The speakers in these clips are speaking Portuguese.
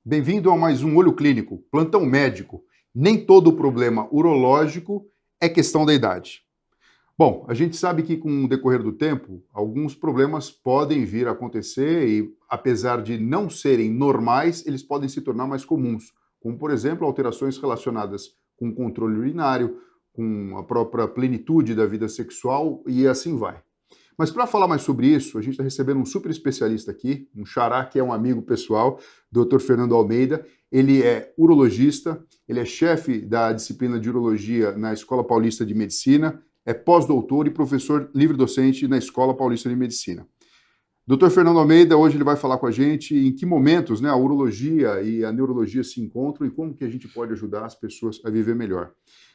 Bem-vindo a mais um Olho Clínico, plantão médico. Nem todo problema urológico é questão da idade. Bom, a gente sabe que com o decorrer do tempo, alguns problemas podem vir a acontecer e, apesar de não serem normais, eles podem se tornar mais comuns, como, por exemplo, alterações relacionadas com o controle urinário, com a própria plenitude da vida sexual e assim vai. Mas para falar mais sobre isso, a gente está recebendo um super especialista aqui, um xará que é um amigo pessoal, Dr. Fernando Almeida. Ele é urologista, ele é chefe da disciplina de urologia na Escola Paulista de Medicina, é pós-doutor e professor livre-docente na Escola Paulista de Medicina. Dr. Fernando Almeida, hoje ele vai falar com a gente em que momentos, né, a urologia e a neurologia se encontram e como que a gente pode ajudar as pessoas a viver melhor.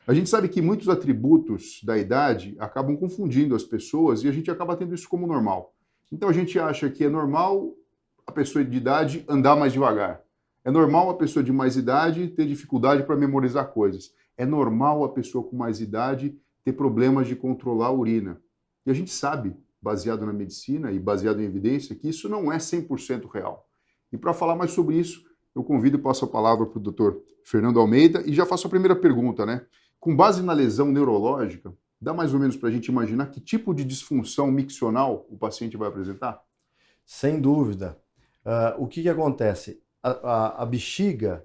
A gente sabe que muitos atributos da idade acabam confundindo as pessoas e a gente acaba tendo isso como normal. Então a gente acha que é normal a pessoa de idade andar mais devagar. É normal a pessoa de mais idade ter dificuldade para memorizar coisas. É normal a pessoa com mais idade ter problemas de controlar a urina. E a gente sabe, baseado na medicina e baseado em evidência, que isso não é 100% real. E para falar mais sobre isso, eu convido e passo a palavra para o Dr. Fernando Almeida e já faço a primeira pergunta, né? Com base na lesão neurológica, dá mais ou menos para a gente imaginar que tipo de disfunção miccional o paciente vai apresentar? Sem dúvida. O que acontece? A bexiga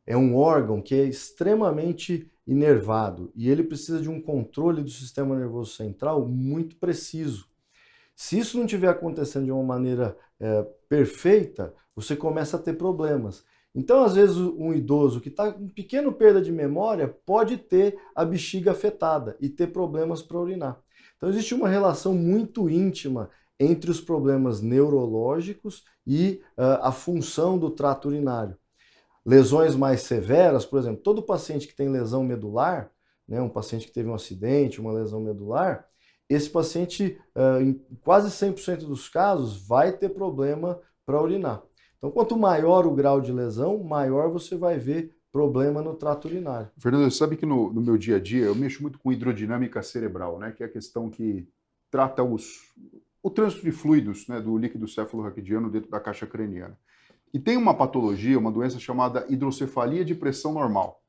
é um órgão que é extremamente inervado e ele precisa de um controle do sistema nervoso central muito preciso. Se isso não estiver acontecendo de uma maneira perfeita, você começa a ter problemas. Então, às vezes, um idoso que está com pequena perda de memória pode ter a bexiga afetada e ter problemas para urinar. Então, existe uma relação muito íntima entre os problemas neurológicos e a função do trato urinário. Lesões mais severas, por exemplo, todo paciente que tem lesão medular, né, um paciente que teve um acidente, uma lesão medular, esse paciente, em quase 100% dos casos, vai ter problema para urinar. Então, quanto maior o grau de lesão, maior você vai ver problema no trato urinário. Fernando, você sabe que no meu dia a dia eu mexo muito com hidrodinâmica cerebral, né? Que é a questão que trata o trânsito de fluidos, né, do líquido céfalo-raquidiano dentro da caixa craniana. E tem uma patologia, uma doença chamada hidrocefalia de pressão normal,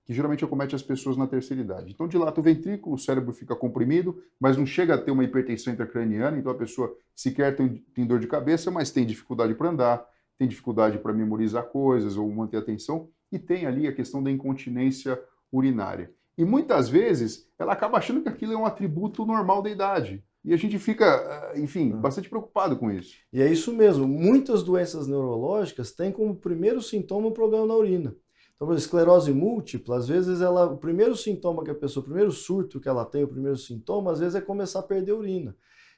que geralmente acomete as pessoas na terceira idade. Então dilata o ventrículo, o cérebro fica comprimido, mas não chega a ter uma hipertensão intracraniana, então a pessoa sequer tem dor de cabeça, mas tem dificuldade para andar, tem dificuldade para memorizar coisas ou manter a atenção, e tem ali a questão da incontinência urinária. E muitas vezes ela acaba achando que aquilo é um atributo normal da idade. E a gente fica, enfim, bastante preocupado com isso. E é isso mesmo, muitas doenças neurológicas têm como primeiro sintoma um problema na urina. Então, a esclerose múltipla, às vezes o primeiro sintoma que a pessoa, o primeiro surto que ela tem, o primeiro sintoma, às vezes é começar a perder urina.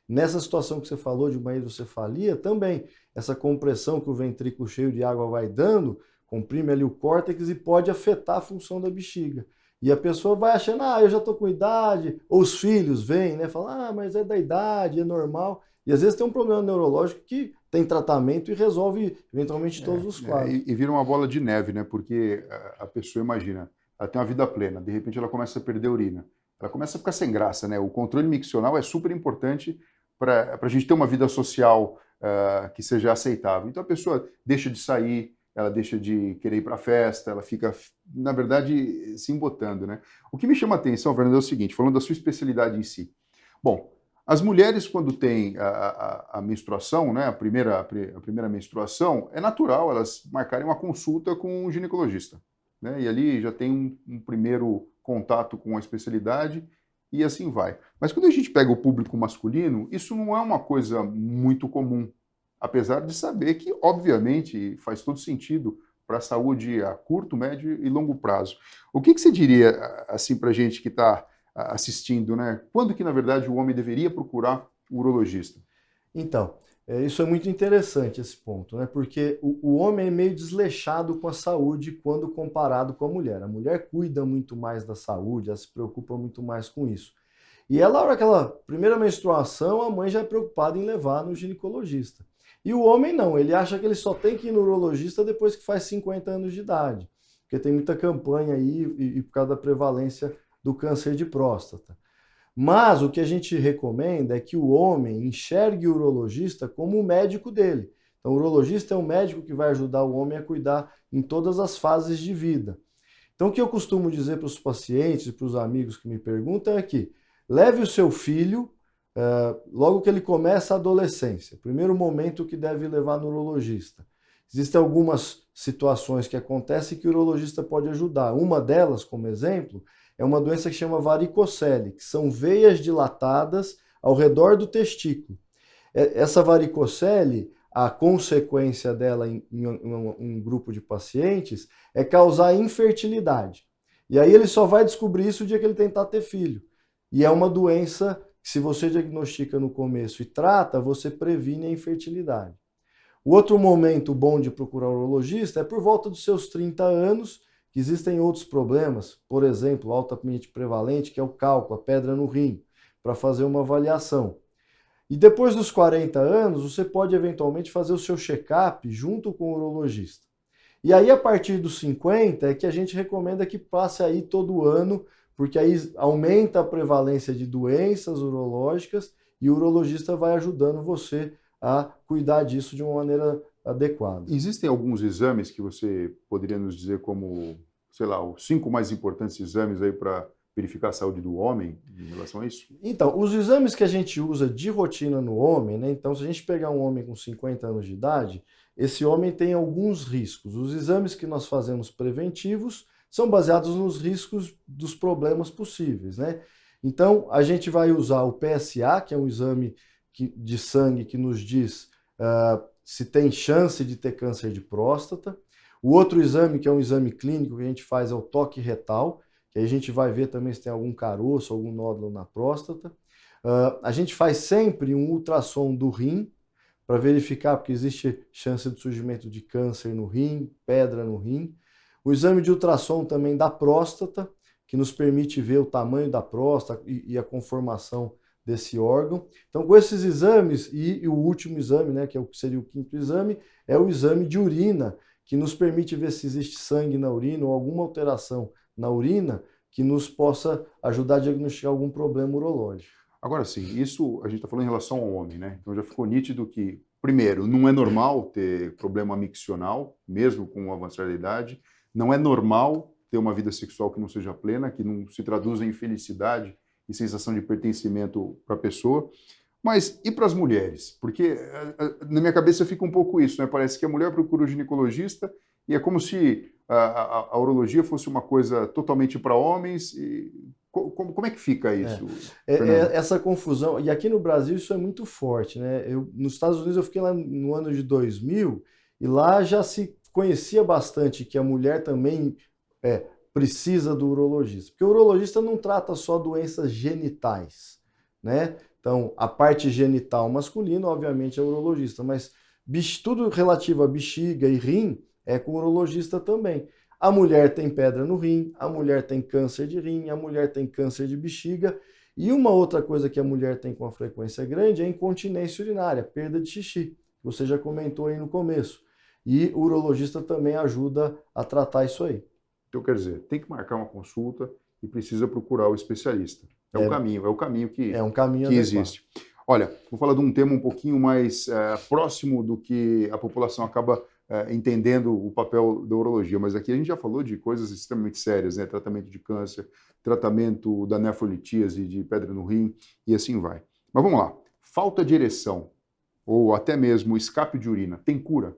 Nessa situação que você falou de uma hidrocefalia, também, essa compressão que o ventrículo cheio de água vai dando, comprime ali o córtex e pode afetar a função da bexiga. E a pessoa vai achando, eu já estou com idade, ou os filhos vêm, né, falam, mas é da idade, é normal. E às vezes tem um problema neurológico que tem tratamento e resolve eventualmente todos os quadros. E vira uma bola de neve, né? Porque a pessoa, imagina, ela tem uma vida plena, de repente ela começa a perder urina. Ela começa a ficar sem graça, né? O controle miccional é super importante para a gente ter uma vida social que seja aceitável. Então a pessoa deixa de sair, ela deixa de querer ir para a festa, ela fica, na verdade, se embotando, né? O que me chama a atenção, Fernando, é o seguinte, falando da sua especialidade em si. Bom, as mulheres, quando têm a menstruação, né, a primeira menstruação, é natural elas marcarem uma consulta com um ginecologista, né? E ali já tem um primeiro contato com a especialidade e assim vai. Mas quando a gente pega o público masculino, isso não é uma coisa muito comum, apesar de saber que, obviamente, faz todo sentido para a saúde a curto, médio e longo prazo. O que você diria, assim, para a gente que está assistindo, né? Quando que, na verdade, o homem deveria procurar o urologista? Então, isso é muito interessante esse ponto, né? Porque o homem é meio desleixado com a saúde quando comparado com a mulher. A mulher cuida muito mais da saúde, ela se preocupa muito mais com isso. E ela, na hora aquela primeira menstruação, a mãe já é preocupada em levar no ginecologista. E o homem não, ele acha que ele só tem que ir no urologista depois que faz 50 anos de idade. Porque tem muita campanha aí e por causa da prevalência do câncer de próstata. Mas o que a gente recomenda é que o homem enxergue o urologista como o médico dele. Então, o urologista é o médico que vai ajudar o homem a cuidar em todas as fases de vida. Então, o que eu costumo dizer para os pacientes e para os amigos que me perguntam é que leve o seu filho logo que ele começa a adolescência, primeiro momento que deve levar no urologista. Existem algumas situações que acontecem que o urologista pode ajudar. Uma delas, como exemplo, é uma doença que chama varicocele, que são veias dilatadas ao redor do testículo. Essa varicocele, a consequência dela em um grupo de pacientes é causar infertilidade. E aí ele só vai descobrir isso o dia que ele tentar ter filho. E é uma doença que, se você diagnostica no começo e trata, você previne a infertilidade. O outro momento bom de procurar um urologista é por volta dos seus 30 anos, que existem outros problemas, por exemplo, altamente prevalente, que é o cálculo, a pedra no rim, para fazer uma avaliação. E depois dos 40 anos, você pode eventualmente fazer o seu check-up junto com o urologista. E aí, a partir dos 50, é que a gente recomenda que passe aí todo ano, porque aí aumenta a prevalência de doenças urológicas e o urologista vai ajudando você a cuidar disso de uma maneira adequada. Existem alguns exames que você poderia nos dizer como, sei lá, os 5 mais importantes exames aí para verificar a saúde do homem em relação a isso? Então, os exames que a gente usa de rotina no homem, né? Então, se a gente pegar um homem com 50 anos de idade, esse homem tem alguns riscos. Os exames que nós fazemos preventivos são baseados nos riscos dos problemas possíveis, né? Então, a gente vai usar o PSA, que é um exame de sangue que nos diz se tem chance de ter câncer de próstata. O outro exame, que é um exame clínico que a gente faz, é o toque retal, que aí a gente vai ver também se tem algum caroço, algum nódulo na próstata. A gente faz sempre um ultrassom do rim, para verificar, porque existe chance de surgimento de câncer no rim, pedra no rim. O exame de ultrassom também da próstata, que nos permite ver o tamanho da próstata e a conformação desse órgão. Então, com esses exames, e o último exame, né, que seria o quinto exame, é o exame de urina, que nos permite ver se existe sangue na urina ou alguma alteração na urina que nos possa ajudar a diagnosticar algum problema urológico. Agora sim, isso a gente está falando em relação ao homem, né? Então já ficou nítido que, primeiro, não é normal ter problema miccional, mesmo com o avançar da idade. Não é normal ter uma vida sexual que não seja plena, que não se traduza em felicidade e sensação de pertencimento para a pessoa. Mas e para as mulheres? Porque na minha cabeça fica um pouco isso, né? Parece que a mulher procura o ginecologista e é como se a urologia fosse uma coisa totalmente para homens. Como é que fica isso? Essa confusão, e aqui no Brasil isso é muito forte, né? Nos Estados Unidos eu fiquei lá no ano de 2000 e lá já se conhecia bastante que a mulher também precisa do urologista, porque o urologista não trata só doenças genitais, né? Então, a parte genital masculina, obviamente, é o urologista, mas tudo relativo a bexiga e rim é com o urologista também. A mulher tem pedra no rim, a mulher tem câncer de rim, a mulher tem câncer de bexiga. E uma outra coisa que a mulher tem com uma frequência grande é a incontinência urinária, perda de xixi. Você já comentou aí no começo. E o urologista também ajuda a tratar isso aí. Então, quer dizer, tem que marcar uma consulta e precisa procurar o especialista. É um caminho que existe. Olha, vou falar de um tema um pouquinho mais próximo do que a população acaba entendendo o papel da urologia, mas aqui a gente já falou de coisas extremamente sérias, né? Tratamento de câncer, tratamento da nefrolitíase, de pedra no rim e assim vai. Mas vamos lá, falta de ereção ou até mesmo escape de urina, tem cura?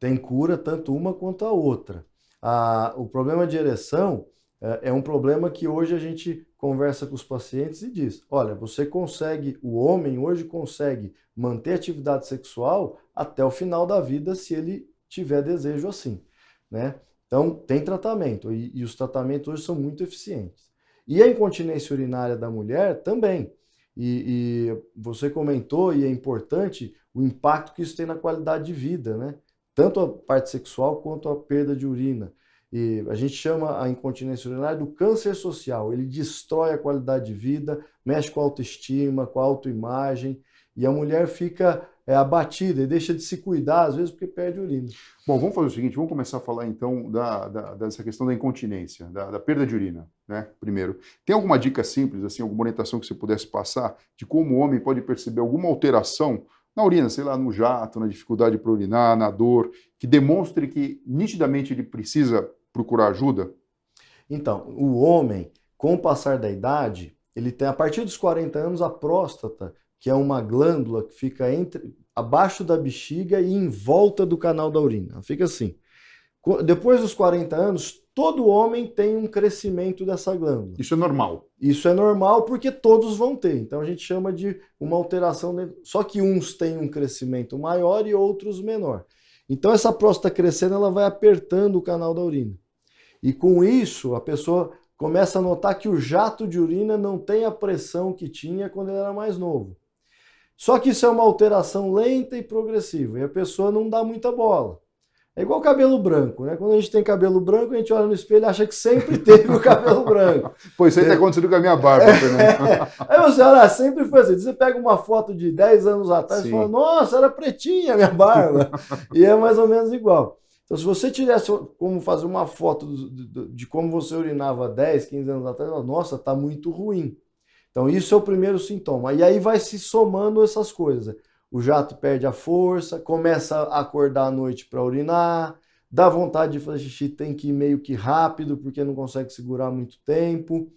Tem cura tanto uma quanto a outra. O problema de ereção é um problema que hoje a gente conversa com os pacientes e diz, olha, o homem hoje consegue manter atividade sexual até o final da vida se ele tiver desejo assim, né? Então, tem tratamento e os tratamentos hoje são muito eficientes. E a incontinência urinária da mulher também. E você comentou, e é importante, o impacto que isso tem na qualidade de vida, né? Tanto a parte sexual quanto a perda de urina. E a gente chama a incontinência urinária do câncer social. Ele destrói a qualidade de vida, mexe com a autoestima, com a autoimagem, e a mulher fica abatida e deixa de se cuidar, às vezes, porque perde urina. Bom, vamos fazer o seguinte, vamos começar a falar então dessa questão da incontinência, da perda de urina, né? Primeiro, tem alguma dica simples, assim, alguma orientação que você pudesse passar de como o homem pode perceber alguma alteração na urina, sei lá, no jato, na dificuldade para urinar, na dor, que demonstre que nitidamente ele precisa procurar ajuda? Então, o homem, com o passar da idade, ele tem, a partir dos 40 anos, a próstata, que é uma glândula que fica abaixo da bexiga e em volta do canal da urina. Fica assim. Depois dos 40 anos, todo homem tem um crescimento dessa glândula. Isso é normal. Isso é normal porque todos vão ter. Então a gente chama de uma alteração. Só que uns têm um crescimento maior e outros menor. Então essa próstata crescendo, ela vai apertando o canal da urina. E com isso, a pessoa começa a notar que o jato de urina não tem a pressão que tinha quando ele era mais novo. Só que isso é uma alteração lenta e progressiva. E a pessoa não dá muita bola. É igual cabelo branco, né? Quando a gente tem cabelo branco, a gente olha no espelho e acha que sempre teve o cabelo branco. Pois isso aí está acontecendo com a minha barba, Fernando. Aí você olha, sempre foi assim. Você pega uma foto de 10 anos atrás e fala, nossa, era pretinha a minha barba. E é mais ou menos igual. Então, se você tivesse como fazer uma foto de como você urinava 10, 15 anos atrás, nossa, está muito ruim. Então, isso é o primeiro sintoma. E aí vai se somando essas coisas. O jato perde a força, começa a acordar à noite para urinar, dá vontade de fazer xixi, tem que ir meio que rápido, porque não consegue segurar muito tempo.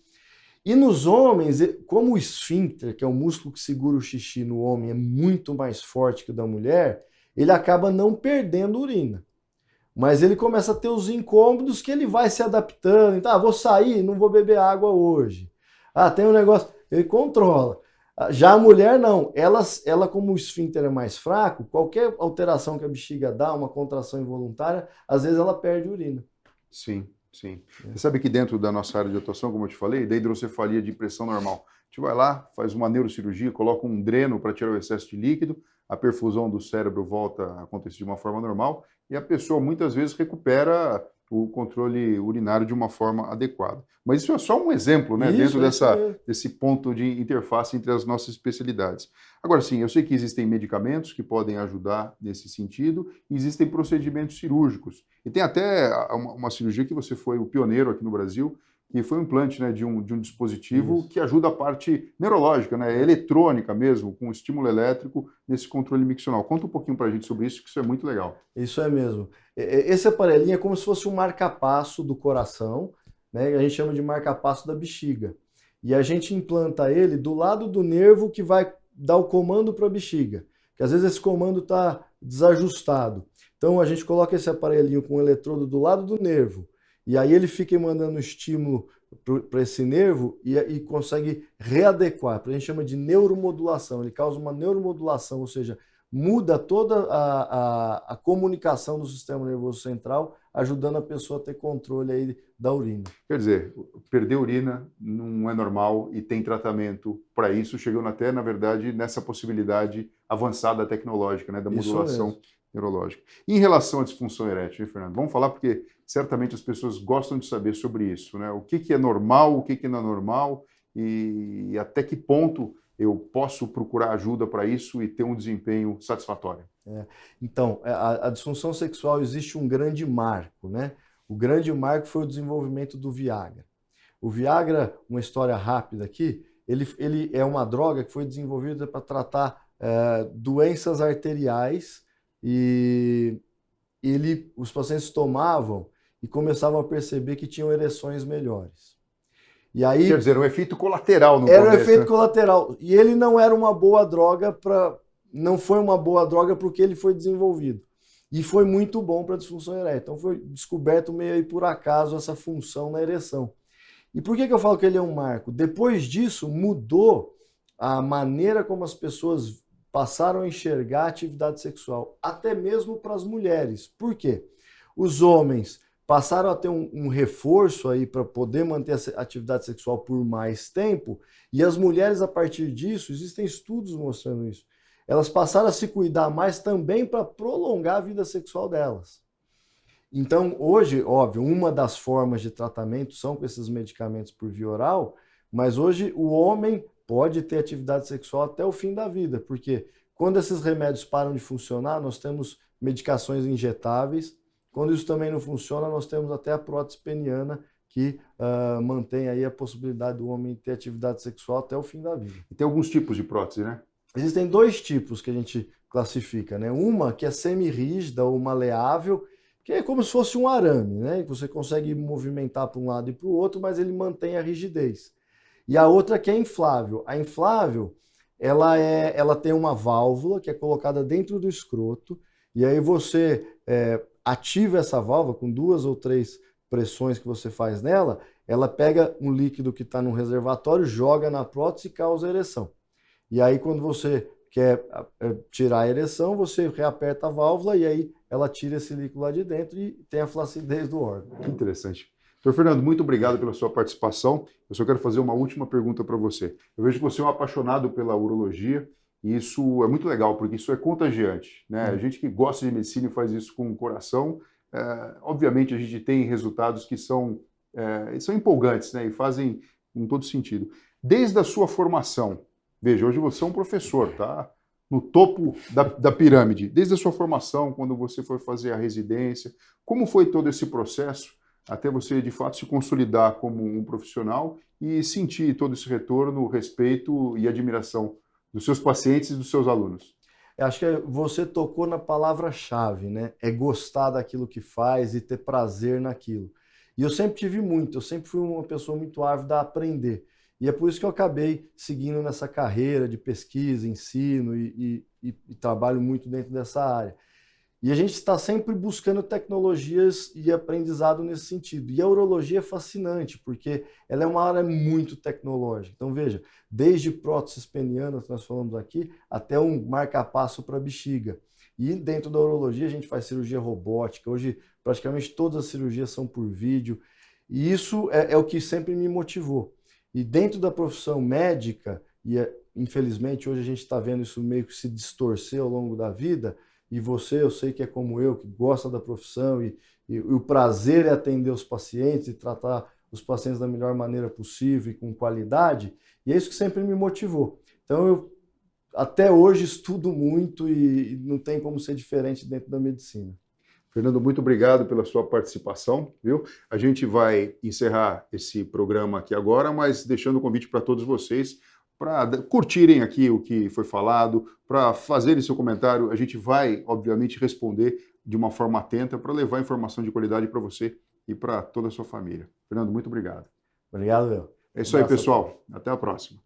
E nos homens, como o esfíncter, que é o músculo que segura o xixi no homem, é muito mais forte que o da mulher, ele acaba não perdendo urina. Mas ele começa a ter os incômodos que ele vai se adaptando. Então, vou sair, não vou beber água hoje. Tem um negócio, ele controla. Já a mulher não, ela como o esfíncter é mais fraco, qualquer alteração que a bexiga dá, uma contração involuntária, às vezes ela perde urina. Sim, sim. Você sabe que dentro da nossa área de atuação, como eu te falei, da hidrocefalia de pressão normal, a gente vai lá, faz uma neurocirurgia, coloca um dreno para tirar o excesso de líquido, a perfusão do cérebro volta a acontecer de uma forma normal e a pessoa muitas vezes recupera o controle urinário de uma forma adequada. Mas isso é só um exemplo, né, dentro desse ponto de interface entre as nossas especialidades. Agora, sim, eu sei que existem medicamentos que podem ajudar nesse sentido, e existem procedimentos cirúrgicos. E tem até uma cirurgia que você foi o pioneiro aqui no Brasil, que foi o implante, né, de um dispositivo que ajuda a parte neurológica, né, eletrônica mesmo, com estímulo elétrico nesse controle miccional. Conta um pouquinho para a gente sobre isso, que isso é muito legal. Isso é mesmo. Esse aparelhinho é como se fosse um marca-passo do coração, né, a gente chama de marca-passo da bexiga. E a gente implanta ele do lado do nervo que vai dar o comando para a bexiga, que às vezes esse comando está desajustado. Então a gente coloca esse aparelhinho com o eletrodo do lado do nervo, e aí ele fica mandando estímulo para esse nervo e consegue readequar. A gente chama de neuromodulação. Ele causa uma neuromodulação, ou seja, muda toda a comunicação do sistema nervoso central, ajudando a pessoa a ter controle aí da urina. Quer dizer, perder urina não é normal e tem tratamento para isso, chegando até, na verdade, nessa possibilidade avançada tecnológica, né, da modulação neurológica. E em relação à disfunção erétil, hein, Fernando? Vamos falar porque certamente as pessoas gostam de saber sobre isso, né? O que é normal, o que não é normal e até que ponto eu posso procurar ajuda para isso e ter um desempenho satisfatório. Então, a disfunção sexual existe um grande marco, né? O grande marco foi o desenvolvimento do Viagra. O Viagra, uma história rápida aqui, ele é uma droga que foi desenvolvida para tratar doenças arteriais e os pacientes tomavam e começavam a perceber que tinham ereções melhores. E aí, quer dizer, um efeito colateral no era começo, um efeito colateral. E ele não era uma boa droga não foi uma boa droga para o que ele foi desenvolvido. E foi muito bom para a disfunção erétil. Então foi descoberto meio aí por acaso essa função na ereção. E por que eu falo que ele é um marco? Depois disso, mudou a maneira como as pessoas passaram a enxergar a atividade sexual, até mesmo para as mulheres. Por quê? Os homens passaram a ter um reforço aí para poder manter a atividade sexual por mais tempo, e as mulheres, a partir disso, existem estudos mostrando isso, elas passaram a se cuidar mais também para prolongar a vida sexual delas. Então, hoje, óbvio, uma das formas de tratamento são com esses medicamentos por via oral, mas hoje o homem pode ter atividade sexual até o fim da vida, porque quando esses remédios param de funcionar, nós temos medicações injetáveis. Quando isso também não funciona, nós temos até a prótese peniana, que mantém aí a possibilidade do homem ter atividade sexual até o fim da vida. E tem alguns tipos de prótese, né? Existem dois tipos que a gente classifica, né? Uma que é semi-rígida ou maleável, que é como se fosse um arame, né? Que você consegue movimentar para um lado e para o outro, mas ele mantém a rigidez. E a outra que é inflável. A inflável, ela tem uma válvula que é colocada dentro do escroto, e aí você ativa essa válvula com 2 ou 3 pressões que você faz nela, ela pega um líquido que está no reservatório, joga na prótese e causa ereção. E aí quando você quer tirar a ereção, você reaperta a válvula e aí ela tira esse líquido lá de dentro e tem a flacidez do órgão. Que interessante. Doutor Fernando, muito obrigado pela sua participação. Eu só quero fazer uma última pergunta para você. Eu vejo que você é um apaixonado pela urologia e isso é muito legal, porque isso é contagiante, né? A gente que gosta de medicina e faz isso com o coração, obviamente a gente tem resultados que são empolgantes, né? E fazem com todo sentido. Desde a sua formação, veja, hoje você é um professor, tá? No topo da pirâmide. Desde a sua formação, quando você foi fazer a residência, como foi todo esse processo até você, de fato, se consolidar como um profissional e sentir todo esse retorno, respeito e admiração dos seus pacientes e dos seus alunos? Eu acho que você tocou na palavra-chave, né? É gostar daquilo que faz e ter prazer naquilo. E eu sempre tive muito, eu sempre fui uma pessoa muito ávida a aprender. E é por isso que eu acabei seguindo nessa carreira de pesquisa, ensino e trabalho muito dentro dessa área. E a gente está sempre buscando tecnologias e aprendizado nesse sentido. E a urologia é fascinante, porque ela é uma área muito tecnológica. Então, veja, desde próteses penianas, que nós falamos aqui, até um marca-passo para bexiga. E dentro da urologia a gente faz cirurgia robótica. Hoje, praticamente todas as cirurgias são por vídeo. E isso é o que sempre me motivou. E dentro da profissão médica, infelizmente hoje a gente está vendo isso meio que se distorcer ao longo da vida, e você, eu sei que é como eu, que gosta da profissão e o prazer é atender os pacientes e tratar os pacientes da melhor maneira possível e com qualidade, e é isso que sempre me motivou. Então eu até hoje estudo muito e não tem como ser diferente dentro da medicina. Fernando, muito obrigado pela sua participação, viu? A gente vai encerrar esse programa aqui agora, mas deixando o convite para todos vocês para curtirem aqui o que foi falado, para fazerem seu comentário. A gente vai, obviamente, responder de uma forma atenta para levar informação de qualidade para você e para toda a sua família. Fernando, muito obrigado. Obrigado, Léo. É isso aí, pessoal. Até a próxima.